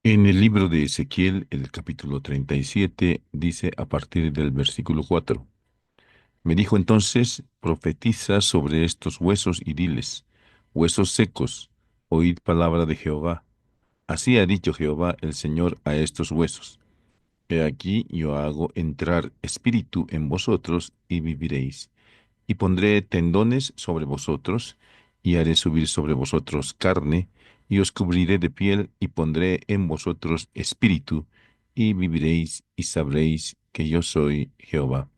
En el libro de Ezequiel, el capítulo 37 dice a partir del versículo 4: Me dijo entonces, profetiza sobre estos huesos y diles, huesos secos, oíd palabra de Jehová. Así ha dicho Jehová el Señor a estos huesos. He aquí yo hago entrar espíritu en vosotros y viviréis. Y pondré tendones sobre vosotros, y haré subir sobre vosotros carne, y os cubriré de piel, y pondré en vosotros espíritu, y viviréis, y sabréis que yo soy Jehová.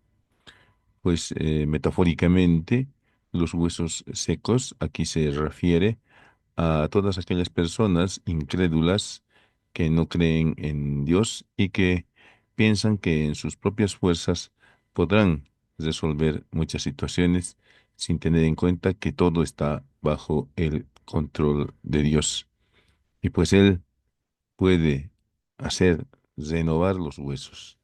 Pues metafóricamente, los huesos secos aquí se refiere a todas aquellas personas incrédulas que no creen en Dios y que piensan que en sus propias fuerzas podrán resolver muchas situaciones sin tener en cuenta que todo está bajo el control de Dios. Y pues Él puede hacer renovar los huesos,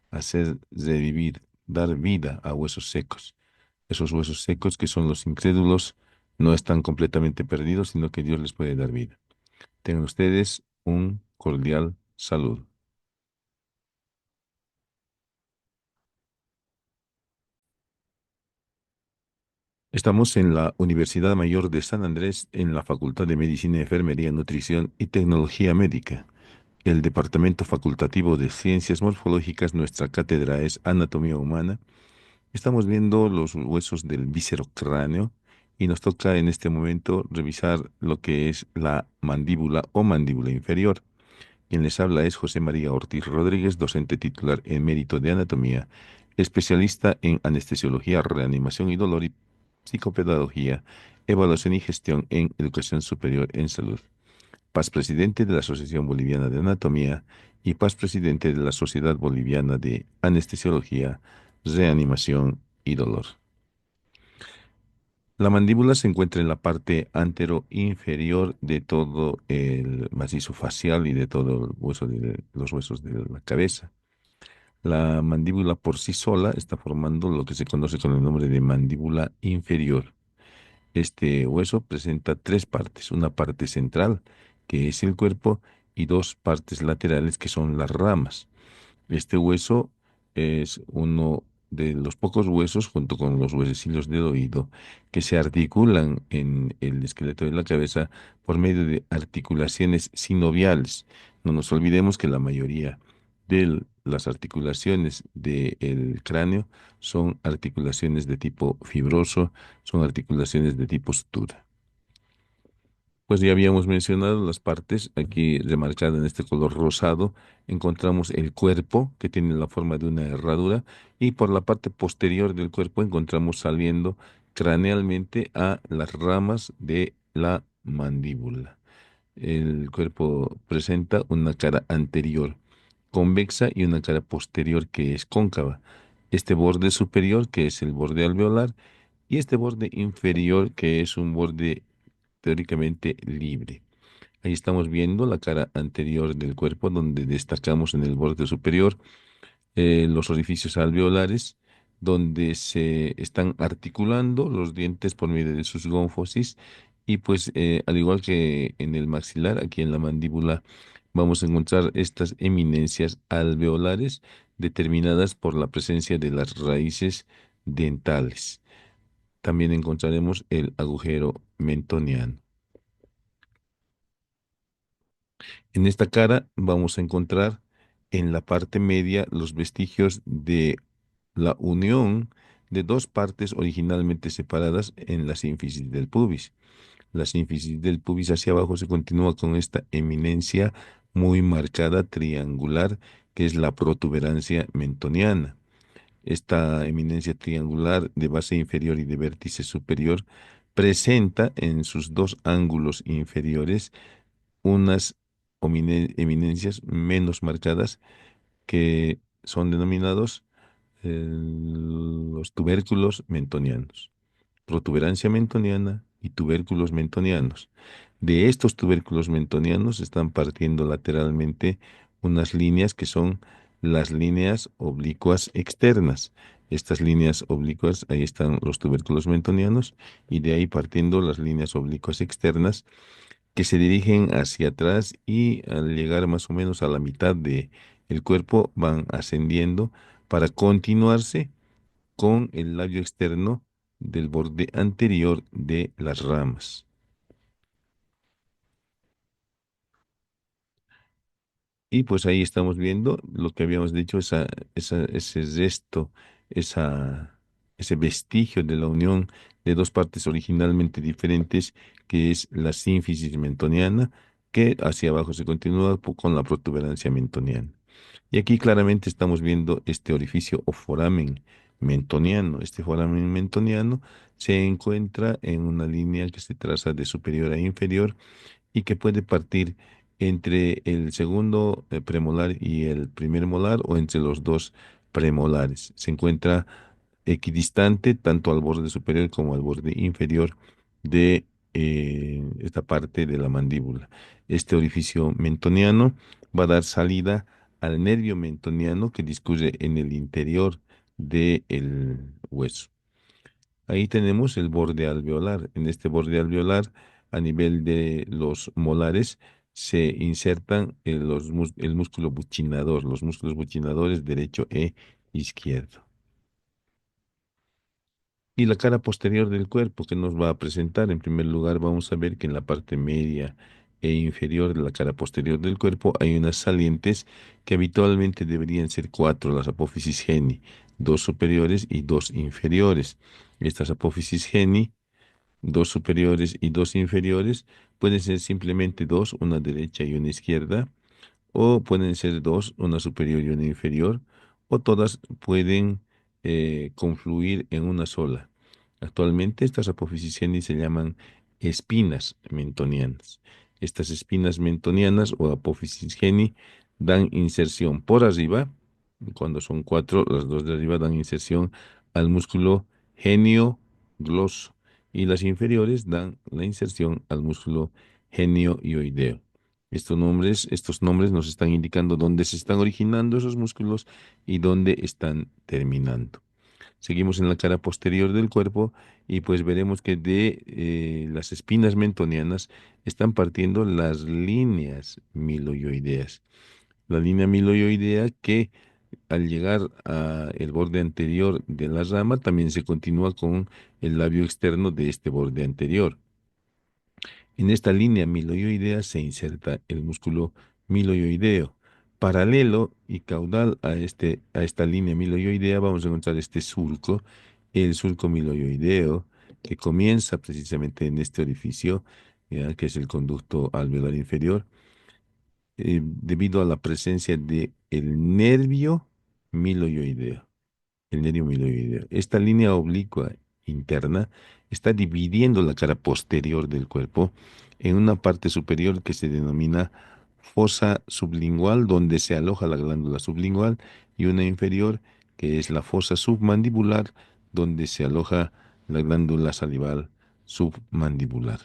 hacer revivir, dar vida a huesos secos. Esos huesos secos que son los incrédulos no están completamente perdidos, sino que Dios les puede dar vida. Tengan ustedes un cordial saludo. Estamos en la Universidad Mayor de San Andrés, en la Facultad de Medicina, Enfermería, Nutrición y Tecnología Médica. El Departamento Facultativo de Ciencias Morfológicas, nuestra cátedra es Anatomía Humana. Estamos viendo los huesos del viscerocráneo y nos toca en este momento revisar lo que es la mandíbula o mandíbula inferior. Quien les habla es José María Ortiz Rodríguez, docente titular emérito de anatomía, especialista en anestesiología, reanimación y dolor y psicopedagogía, evaluación y gestión en educación superior en salud. Paz presidente de la Asociación Boliviana de Anatomía y paz presidente de la Sociedad Boliviana de Anestesiología, Reanimación y Dolor. La mandíbula se encuentra en la parte antero-inferior de todo el macizo facial y de todo el hueso de los huesos de la cabeza. La mandíbula por sí sola está formando lo que se conoce con el nombre de mandíbula inferior. Este hueso presenta tres partes, una parte central, que es el cuerpo, y dos partes laterales, que son las ramas. Este hueso es uno de los pocos huesos, junto con los huesecillos del oído, que se articulan en el esqueleto de la cabeza por medio de articulaciones sinoviales. No nos olvidemos que la mayoría de las articulaciones del cráneo son articulaciones de tipo fibroso, son articulaciones de tipo sutura. Pues ya habíamos mencionado las partes, aquí remarcada en este color rosado, encontramos el cuerpo que tiene la forma de una herradura y por la parte posterior del cuerpo encontramos saliendo cranealmente a las ramas de la mandíbula. El cuerpo presenta una cara anterior convexa y una cara posterior que es cóncava. Este borde superior que es el borde alveolar y este borde inferior que es un borde teóricamente libre. Ahí estamos viendo la cara anterior del cuerpo, donde destacamos en el borde superior los orificios alveolares, donde se están articulando los dientes por medio de sus gónfosis, y pues al igual que en el maxilar, aquí en la mandíbula vamos a encontrar estas eminencias alveolares determinadas por la presencia de las raíces dentales. También encontraremos el agujero mentoniano. En esta cara vamos a encontrar en la parte media los vestigios de la unión de dos partes originalmente separadas en la sínfisis del pubis. La sínfisis del pubis hacia abajo se continúa con esta eminencia muy marcada triangular que es la protuberancia mentoniana. Esta eminencia triangular de base inferior y de vértice superior presenta en sus dos ángulos inferiores unas eminencias menos marcadas que son denominados los tubérculos mentonianos, protuberancia mentoniana y tubérculos mentonianos. De estos tubérculos mentonianos están partiendo lateralmente unas líneas que son las líneas oblicuas externas. Estas líneas oblicuas, ahí están los tubérculos mentonianos, y de ahí partiendo las líneas oblicuas externas que se dirigen hacia atrás y al llegar más o menos a la mitad de el cuerpo van ascendiendo para continuarse con el labio externo del borde anterior de las ramas. Y pues ahí estamos viendo lo que habíamos dicho, ese resto, esa, ese vestigio de la unión de dos partes originalmente diferentes, que es la sínfisis mentoniana, que hacia abajo se continúa con la protuberancia mentoniana. Y aquí claramente estamos viendo este orificio o foramen mentoniano. Este foramen mentoniano se encuentra en una línea que se traza de superior a inferior y que puede partir entre el segundo premolar y el primer molar o entre los dos premolares. Se encuentra equidistante tanto al borde superior como al borde inferior de esta parte de la mandíbula. Este orificio mentoniano va a dar salida al nervio mentoniano que discurre en el interior del hueso. Ahí tenemos el borde alveolar. En este borde alveolar, a nivel de los molares, se insertan el músculo buccinador, los músculos buccinadores derecho e izquierdo. Y la cara posterior del cuerpo que nos va a presentar, en primer lugar, vamos a ver que en la parte media e inferior de la cara posterior del cuerpo hay unas salientes que habitualmente deberían ser cuatro, las apófisis geni, dos superiores y dos inferiores. Estas apófisis geni, dos superiores y dos inferiores, pueden ser simplemente dos, una derecha y una izquierda, o pueden ser dos, una superior y una inferior, o todas pueden confluir en una sola. Actualmente estas apófisis geni se llaman espinas mentonianas. Estas espinas mentonianas o apófisis geni dan inserción por arriba, cuando son cuatro, las dos de arriba dan inserción al músculo genio gloso y las inferiores dan la inserción al músculo genio-ioideo. Estos nombres nos están indicando dónde se están originando esos músculos y dónde están terminando. Seguimos en la cara posterior del cuerpo y pues veremos que de las espinas mentonianas están partiendo las líneas miloioideas. La línea miloioidea que al llegar a el borde anterior de la rama también se continúa con el labio externo de este borde anterior. En esta línea miloioidea se inserta el músculo miloioideo. Paralelo y caudal a esta línea miloioidea vamos a encontrar este surco, el surco miloioideo, que comienza precisamente en este orificio, ya, que es el conducto alveolar inferior, debido a la presencia de el nervio miloioideo, el nervio miloideo. Esta línea oblicua interna está dividiendo la cara posterior del cuerpo en una parte superior que se denomina fosa sublingual, donde se aloja la glándula sublingual, y una inferior que es la fosa submandibular, donde se aloja la glándula salival submandibular.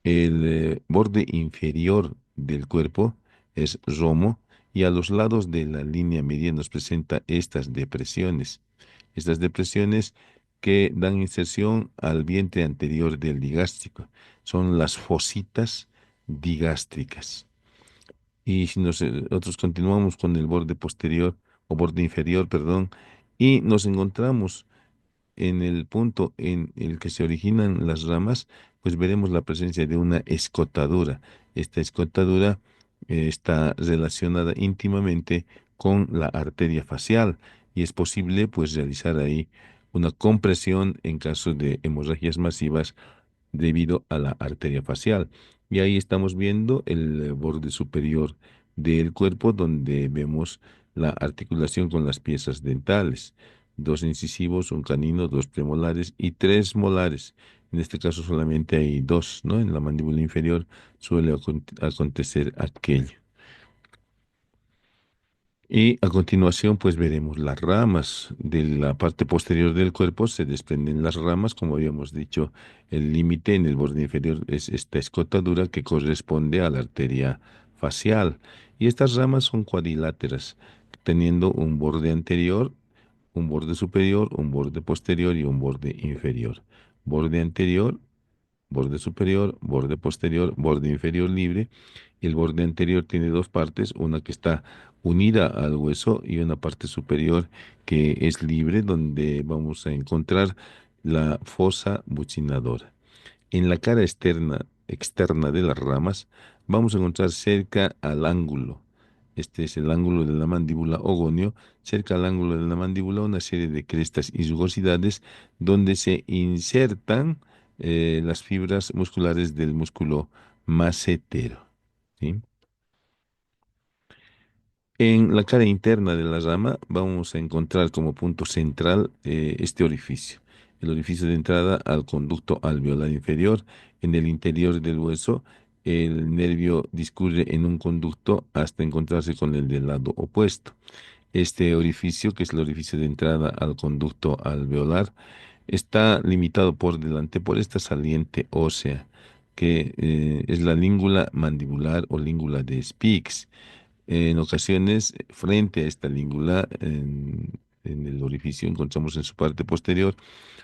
El borde inferior del cuerpo es romo y a los lados de la línea media nos presenta estas depresiones. Estas depresiones que dan inserción al vientre anterior del digástrico. Son las fositas digástricas. Y si nosotros continuamos con el borde posterior o borde inferior, perdón, y nos encontramos en el punto en el que se originan las ramas, pues veremos la presencia de una escotadura. Esta escotadura está relacionada íntimamente con la arteria facial y es posible pues realizar ahí una compresión en caso de hemorragias masivas debido a la arteria facial. Y ahí estamos viendo el borde superior del cuerpo donde vemos la articulación con las piezas dentales. Dos incisivos, un canino, dos premolares y tres molares. En este caso solamente hay dos, ¿no? En la mandíbula inferior suele acontecer aquello. Y a continuación, pues veremos las ramas de la parte posterior del cuerpo. Se desprenden las ramas, como habíamos dicho, el límite en el borde inferior es esta escotadura que corresponde a la arteria facial. Y estas ramas son cuadriláteras, teniendo un borde anterior, un borde superior, un borde posterior y un borde inferior. Borde anterior, borde superior, borde posterior, borde inferior libre. Y el borde anterior tiene dos partes, una que está unida al hueso y una parte superior que es libre, donde vamos a encontrar la fosa buccinadora. En la cara externa de las ramas, vamos a encontrar cerca al ángulo. Este es el ángulo de la mandíbula ogonio. Cerca al ángulo de la mandíbula, una serie de crestas y rugosidades donde se insertan las fibras musculares del músculo macetero. ¿Sí? En la cara interna de la rama vamos a encontrar como punto central este orificio, el orificio de entrada al conducto alveolar inferior. En el interior del hueso, el nervio discurre en un conducto hasta encontrarse con el del lado opuesto. Este orificio, que es el orificio de entrada al conducto alveolar, está limitado por delante por esta saliente ósea, que es la língula mandibular o língula de Spix. En ocasiones, frente a esta língula, en el orificio, encontramos en su parte posterior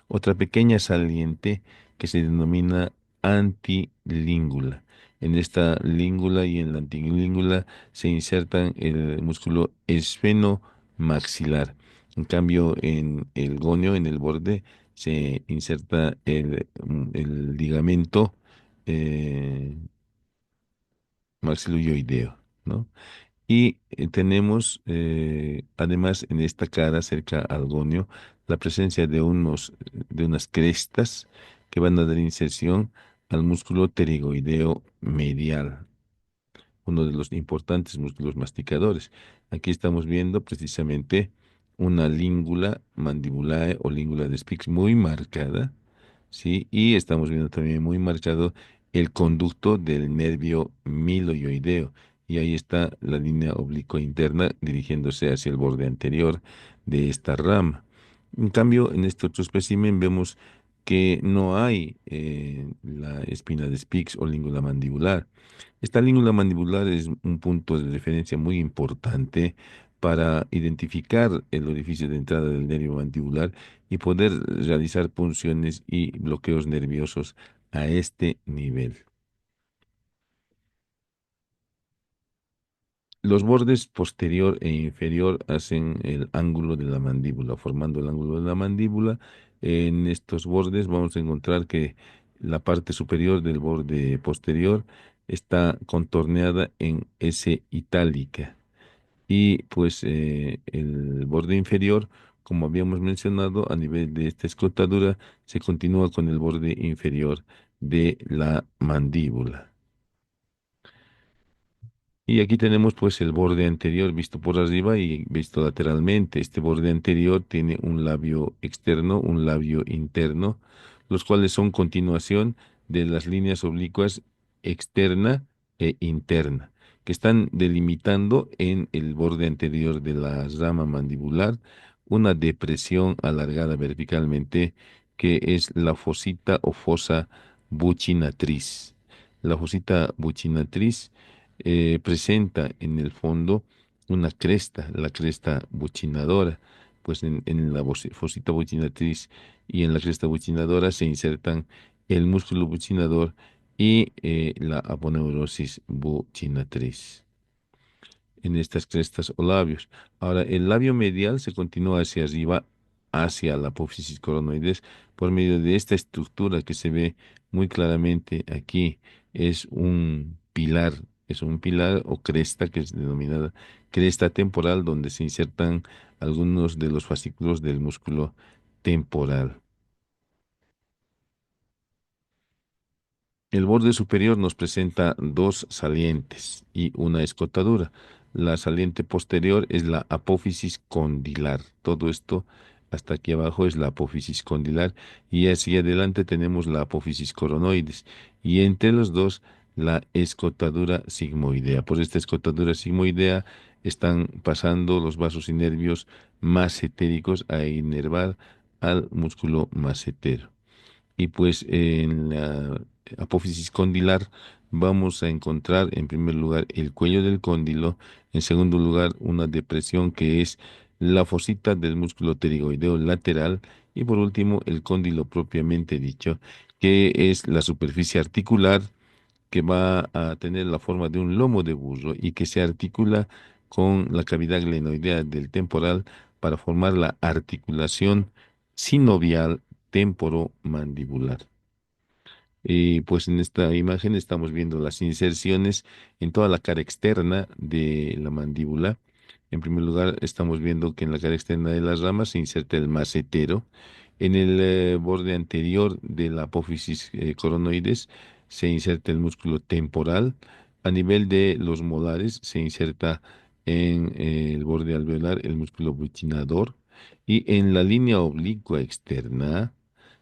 otra pequeña saliente que se denomina antilíngula. En esta língula y en la antilíngula se insertan el músculo esfenomaxilar. En cambio, en el gonio, en el borde, se inserta el ligamento eh, maxiloideo, ¿no? Y tenemos además en esta cara, cerca al gonio, la presencia de unas crestas que van a dar inserción al músculo pterigoideo medial, uno de los importantes músculos masticadores. Aquí estamos viendo precisamente una língula mandibulae o língula de Spix muy marcada, ¿sí? Y estamos viendo también muy marcado el conducto del nervio miloioideo. Y ahí está la línea oblicua interna dirigiéndose hacia el borde anterior de esta rama. En cambio, en este otro espécimen vemos que no hay la espina de Spix o língula mandibular. Esta língula mandibular es un punto de referencia muy importante para identificar el orificio de entrada del nervio mandibular y poder realizar punciones y bloqueos nerviosos a este nivel. Los bordes posterior e inferior hacen el ángulo de la mandíbula, formando el ángulo de la mandíbula. En estos bordes vamos a encontrar que la parte superior del borde posterior está contorneada en S itálica y pues el borde inferior, como habíamos mencionado, a nivel de esta escotadura, se continúa con el borde inferior de la mandíbula. Y aquí tenemos pues el borde anterior visto por arriba y visto lateralmente. Este borde anterior tiene un labio externo, un labio interno, los cuales son continuación de las líneas oblicuas externa e interna, que están delimitando en el borde anterior de la rama mandibular una depresión alargada verticalmente que es la fosita o fosa buccinatriz. La fosita buccinatriz presenta en el fondo una cresta, la cresta buccinadora, pues en la fosita buccinatriz y en la cresta buccinadora se insertan el músculo buccinador y la aponeurosis buccinatriz en estas crestas o labios. Ahora, el labio medial se continúa hacia arriba, hacia la apófisis coronoides, por medio de esta estructura que se ve muy claramente aquí. Es un pilar o cresta que es denominada cresta temporal, donde se insertan algunos de los fascículos del músculo temporal. El borde superior nos presenta dos salientes y una escotadura. La saliente posterior es la apófisis condilar. Todo esto hasta aquí abajo es la apófisis condilar y hacia adelante tenemos la apófisis coronoides y entre los dos la escotadura sigmoidea. Por esta escotadura sigmoidea están pasando los vasos y nervios masentéricos a inervar al músculo macetero. Y pues en la apófisis condilar vamos a encontrar en primer lugar el cuello del cóndilo, en segundo lugar una depresión que es la fosita del músculo pterigoideo lateral y por último el cóndilo propiamente dicho, que es la superficie articular que va a tener la forma de un lomo de burro y que se articula con la cavidad glenoidea del temporal para formar la articulación sinovial temporomandibular. Y pues en esta imagen estamos viendo las inserciones en toda la cara externa de la mandíbula. En primer lugar, estamos viendo que en la cara externa de las ramas se inserta el macetero. En el borde anterior de la apófisis coronoides se inserta el músculo temporal. A nivel de los molares se inserta en el borde alveolar el músculo butinador. Y en la línea oblicua externa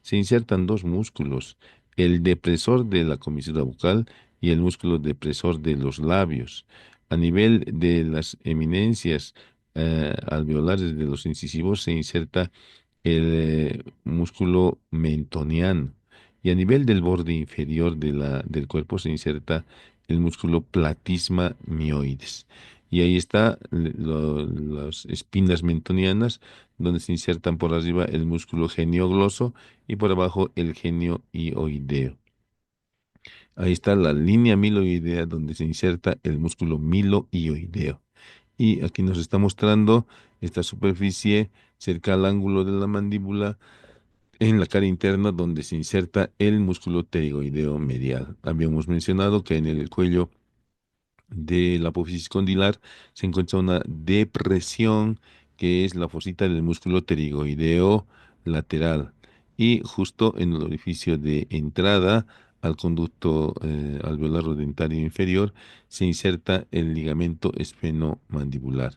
se insertan dos músculos, el depresor de la comisura bucal y el músculo depresor de los labios. A nivel de las eminencias alveolares de los incisivos se inserta el músculo mentoniano y a nivel del borde inferior del cuerpo se inserta el músculo platisma mioides. Y ahí está las espinas mentonianas, donde se insertan por arriba el músculo geniogloso y por abajo el genio ioideo. Ahí está la línea miloidea donde se inserta el músculo miloioideo. Y aquí nos está mostrando esta superficie cerca al ángulo de la mandíbula en la cara interna donde se inserta el músculo pterigoideo medial. Habíamos mencionado que en el cuello de la apófisis condilar se encuentra una depresión que es la fosita del músculo pterigoideo lateral y justo en el orificio de entrada al conducto alveolar dentario inferior se inserta el ligamento esfenomandibular.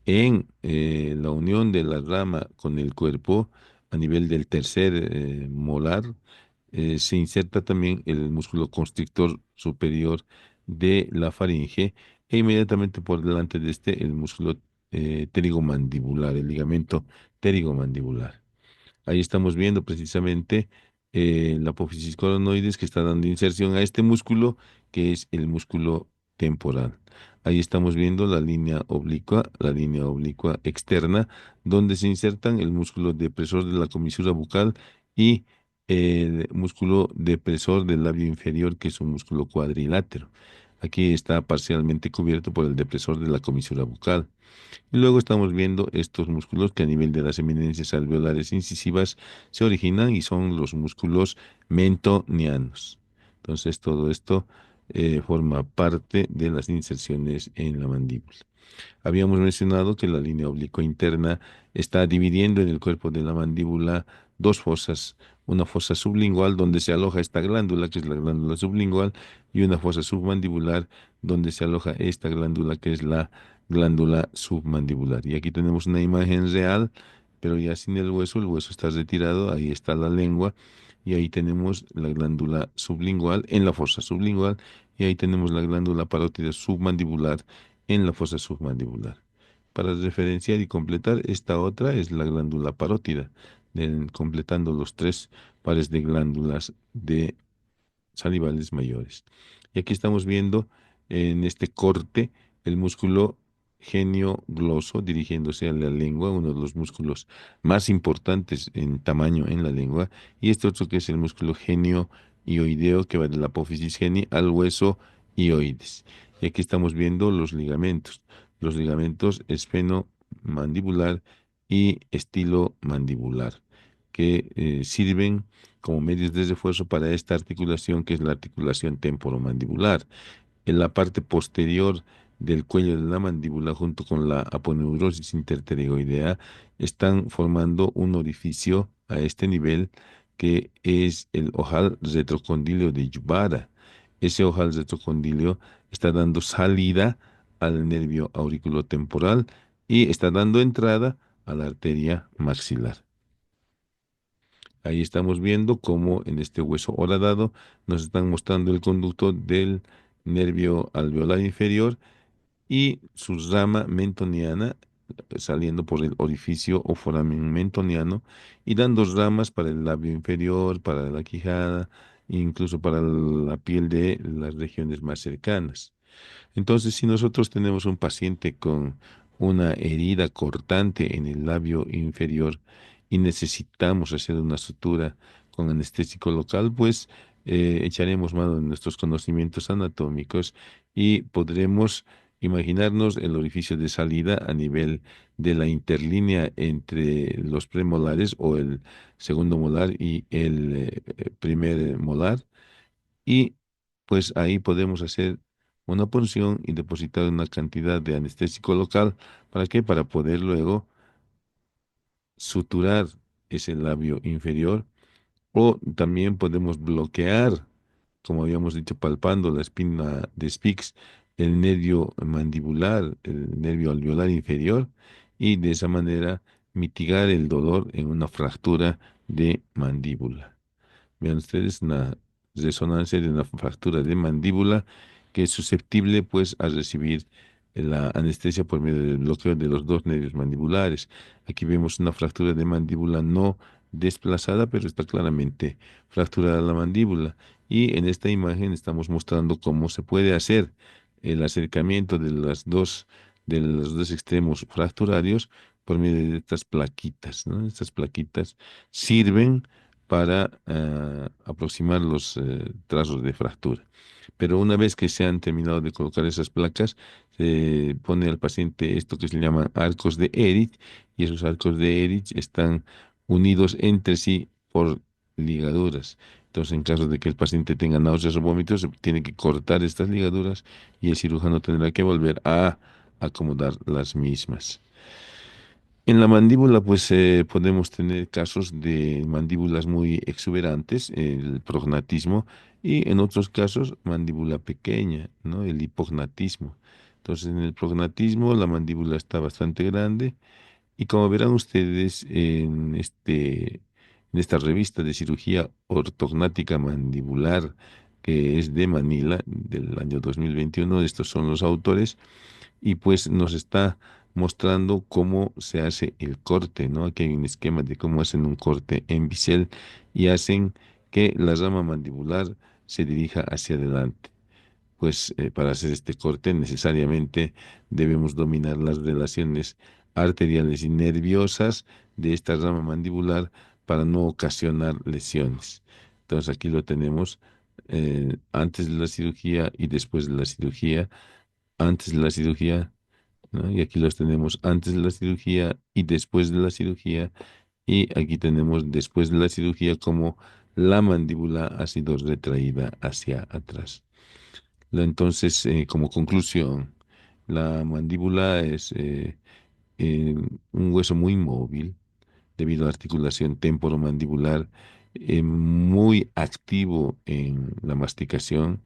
En la unión de la rama con el cuerpo a nivel del tercer molar se inserta también el músculo constrictor superior de la faringe e inmediatamente por delante de este el músculo pterigomandibular, el ligamento pterigomandibular. Ahí estamos viendo precisamente la apófisis coronoides que está dando inserción a este músculo que es el músculo temporal. Ahí estamos viendo la línea oblicua externa, donde se insertan el músculo depresor de la comisura bucal y el músculo depresor del labio inferior, que es un músculo cuadrilátero. Aquí está parcialmente cubierto por el depresor de la comisura bucal. Y luego estamos viendo estos músculos que a nivel de las eminencias alveolares incisivas se originan y son los músculos mentonianos. Entonces todo esto forma parte de las inserciones en la mandíbula. Habíamos mencionado que la línea oblicua interna está dividiendo en el cuerpo de la mandíbula dos fosas, una fosa sublingual donde se aloja esta glándula, que es la glándula sublingual, y una fosa submandibular donde se aloja esta glándula, que es la glándula submandibular. Y aquí tenemos una imagen real, pero ya sin el hueso está retirado, ahí está la lengua, y ahí tenemos la glándula sublingual en la fosa sublingual, y ahí tenemos la glándula parótida submandibular en la fosa submandibular. Para referenciar y completar, esta otra es la glándula parótida, completando los tres pares de glándulas de salivales mayores. Y aquí estamos viendo en este corte el músculo genio-gloso dirigiéndose a la lengua, uno de los músculos más importantes en tamaño en la lengua, y este otro que es el músculo genio-ioideo que va de la apófisis geni al hueso ioides. Y aquí estamos viendo los ligamentos esfenomandibular y estilomandibular, que sirven como medios de refuerzo para esta articulación que es la articulación temporomandibular. En la parte posterior del cuello de la mandíbula junto con la aponeurosis interpterygoidea están formando un orificio a este nivel que es el ojal retrocondilio de Yubara. Ese ojal retrocondilio está dando salida al nervio auriculotemporal y está dando entrada a la arteria maxilar. Ahí estamos viendo cómo en este hueso horadado nos están mostrando el conducto del nervio alveolar inferior y su rama mentoniana saliendo por el orificio o foramen mentoniano y dando ramas para el labio inferior, para la quijada, e incluso para la piel de las regiones más cercanas. Entonces, si nosotros tenemos un paciente con una herida cortante en el labio inferior y necesitamos hacer una sutura con anestésico local, pues echaremos mano de nuestros conocimientos anatómicos y podremos imaginarnos el orificio de salida a nivel de la interlínea entre los premolares o el segundo molar y el primer molar. Y pues ahí podemos hacer una punción y depositar una cantidad de anestésico local. ¿Para qué? Para poder luego suturar ese labio inferior, o también podemos bloquear, como habíamos dicho, palpando la espina de Spix, el nervio mandibular, el nervio alveolar inferior, y de esa manera mitigar el dolor en una fractura de mandíbula. Vean ustedes una resonancia de una fractura de mandíbula que es susceptible pues a recibir la anestesia por medio del bloqueo de los dos nervios mandibulares. Aquí vemos una fractura de mandíbula no desplazada, pero está claramente fracturada la mandíbula. Y en esta imagen estamos mostrando cómo se puede hacer el acercamiento de los dos extremos fracturarios por medio de estas plaquitas, ¿no? Estas plaquitas sirven para aproximar los trazos de fractura. Pero una vez que se han terminado de colocar esas placas, se pone al paciente esto que se llaman arcos de Erich, y esos arcos de Erich están unidos entre sí por ligaduras. Entonces, en caso de que el paciente tenga náuseas o vómitos, se tiene que cortar estas ligaduras y el cirujano tendrá que volver a acomodar las mismas. En la mandíbula, pues podemos tener casos de mandíbulas muy exuberantes, el prognatismo, y en otros casos mandíbula pequeña, ¿no? El hipognatismo. Entonces, en el prognatismo la mandíbula está bastante grande, y como verán ustedes en esta revista de cirugía ortognática mandibular que es de Manila del año 2021, estos son los autores, y pues nos está mostrando cómo se hace el corte, ¿no? Aquí hay un esquema de cómo hacen un corte en bisel y hacen que la rama mandibular se dirija hacia adelante. Pues para hacer este corte necesariamente debemos dominar las relaciones arteriales y nerviosas de esta rama mandibular para no ocasionar lesiones. Entonces aquí lo tenemos antes de la cirugía y después de la cirugía. Antes de la cirugía, ¿no? Y aquí los tenemos antes de la cirugía y después de la cirugía. Y aquí tenemos después de la cirugía como la mandíbula ha sido retraída hacia atrás. Entonces, como conclusión, la mandíbula es eh, un hueso muy móvil debido a la articulación temporomandibular, muy activo en la masticación.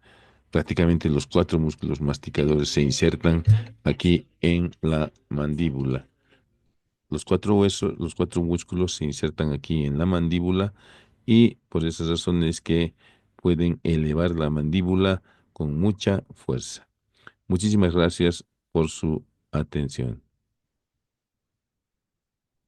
Prácticamente los cuatro músculos masticadores se insertan aquí en la mandíbula. Los cuatro huesos, los cuatro músculos se insertan aquí en la mandíbula, y por esas razones que pueden elevar la mandíbula con mucha fuerza. Muchísimas gracias por su atención.